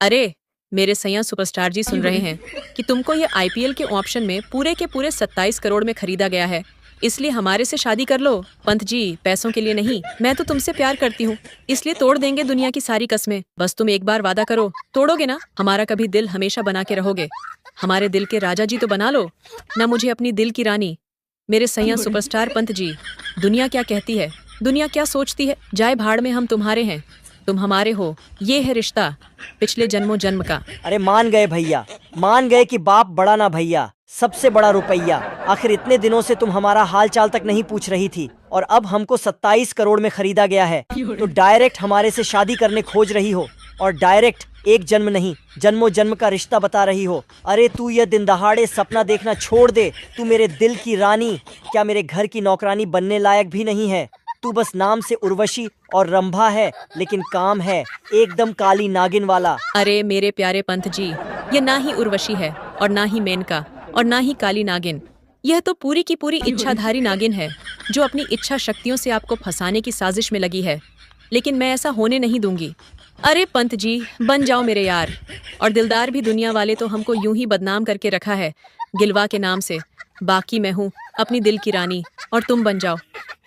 अरे, मेरे सैया सुपरस्टार जी सुन रहे हैं कि तुमको ये आईपीएल के ऑप्शन में पूरे के पूरे 27 करोड़ में खरीदा गया है। इसलिए हमारे से शादी कर लो। पंत जी, पैसों के लिए नहीं, मैं तो तुमसे प्यार करती हूँ, इसलिए तोड़ देंगे दुनिया की सारी कस्में। बस तुम एक बार वादा करो, तोड़ोगे ना? हमारा कभी दिल हमेशा बना के रहोगे। हमारे दिल के राजा जी तो बना लो ना मुझे अपनी दिल की रानी। मेरे सैया सुपरस्टार पंत जी, दुनिया क्या कहती है, दुनिया क्या सोचती है, जाए भाड़ में, हम तुम्हारे हैं, तुम हमारे हो। ये है रिश्ता पिछले जन्मों जन्म का। अरे मान गए भैया, मान गए कि बाप बड़ा ना भैया, सबसे बड़ा रुपया। आखिर इतने दिनों से तुम हमारा हाल चाल तक नहीं पूछ रही थी और अब हमको 27 करोड़ में खरीदा गया है तो डायरेक्ट हमारे से शादी करने खोज रही हो और डायरेक्ट एक जन्म नहीं जन्मों जन्म का रिश्ता बता रही हो। अरे तू ये दिन दहाड़े सपना देखना छोड़ दे। तू मेरे दिल की रानी, क्या मेरे घर की नौकरानी बनने लायक भी नहीं है। तू बस नाम से उर्वशी और रंभा है, लेकिन काम है एकदम काली नागिन वाला। अरे मेरे प्यारे पंत जी, ये ना ही उर्वशी है और ना ही मेनका और ना ही काली नागिन, यह तो पूरी की पूरी इच्छाधारी नागिन है जो अपनी इच्छा शक्तियों से आपको फंसाने की साजिश में लगी है। लेकिन मैं ऐसा होने नहीं दूंगी। अरे पंत जी, बन जाओ मेरे यार। और दिलदार भी, दुनिया वाले तो हमको यूं ही बदनाम करके रखा है गिलवा के नाम से। बाकी मैं हूँ अपनी दिल की रानी और तुम बन जाओ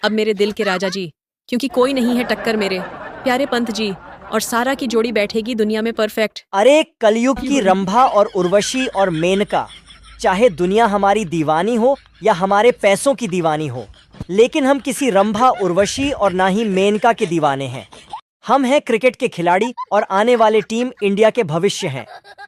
अब मेरे दिल के राजा जी, क्योंकि कोई नहीं है टक्कर मेरे प्यारे पंत जी। और सारा की जोड़ी बैठेगी दुनिया में परफेक्ट। अरे कलयुग की रंभा और उर्वशी और मेनका, चाहे दुनिया हमारी दीवानी हो या हमारे पैसों की दीवानी हो, लेकिन हम किसी रंभा उर्वशी और ना ही मेनका के दीवाने हैं। हम हैं क्रिकेट के खिलाड़ी और आने वाले टीम इंडिया के भविष्य हैं।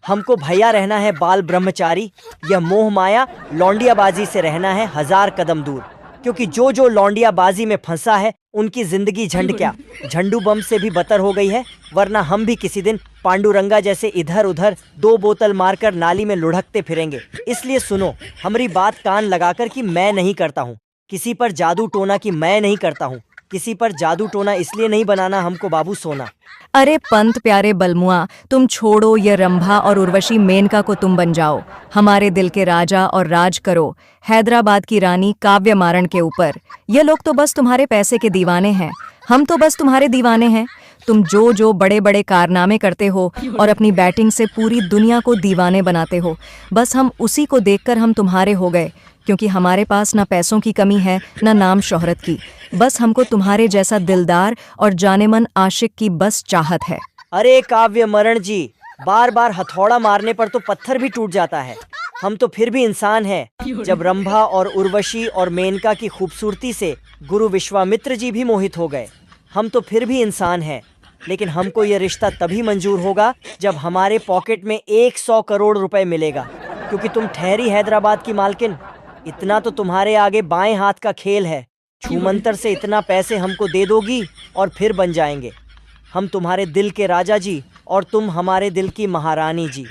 हमको भैया रहना है बाल ब्रह्मचारी, यह मोह माया लौंडियाबाजी से रहना है 1000 कदम दूर। क्योंकि जो जो लौंडियाबाजी में फंसा है उनकी जिंदगी झंड क्या झंडू बम से भी बदतर हो गई है। वरना हम भी किसी दिन पांडुरंगा जैसे इधर उधर 2 बोतल मारकर नाली में लुढ़कते फिरेंगे। इसलिए सुनो हमारी बात कान लगाकर कि मैं नहीं करता हूँ किसी पर जादू टोना, कि मैं नहीं करता हूँ किसी पर जादू टोना, इसलिए नहीं बनाना हमको बाबू सोना। अरे पंत प्यारे बलमुआ, तुम छोड़ो ये रंभा और उर्वशी मेनका को, तुम बन जाओ हमारे दिल के राजा और राज करो हैदराबाद की रानी काव्य मारण के ऊपर। ये लोग तो बस तुम्हारे पैसे के दीवाने हैं, हम तो बस तुम्हारे दीवाने हैं। तुम जो जो बड़े बड़े कारनामे करते हो और अपनी बैटिंग से पूरी दुनिया को दीवाने बनाते हो, बस हम उसी को देखकर हम तुम्हारे हो गए। क्योंकि हमारे पास ना पैसों की कमी है ना नाम शोहरत की, बस हमको तुम्हारे जैसा दिलदार और जानेमन आशिक की बस चाहत है। अरे काव्य मरण जी, बार बार हथौड़ा मारने पर तो पत्थर भी टूट जाता है। हम तो फिर भी इंसान हैं। जब रंभा और उर्वशी और मेनका की खूबसूरती से गुरु विश्वामित्र जी भी मोहित हो गए, हम तो फिर भी इंसान हैं। लेकिन हमको ये रिश्ता तभी मंजूर होगा जब हमारे पॉकेट में 100 करोड़ रुपए मिलेगा। क्योंकि तुम ठहरी हैदराबाद की मालकिन, इतना तो तुम्हारे आगे बाएं हाथ का खेल है। छूमंतर से इतना पैसे हमको दे दोगी और फिर बन जाएंगे हम तुम्हारे दिल के राजा जी और तुम हमारे दिल की महारानी जी।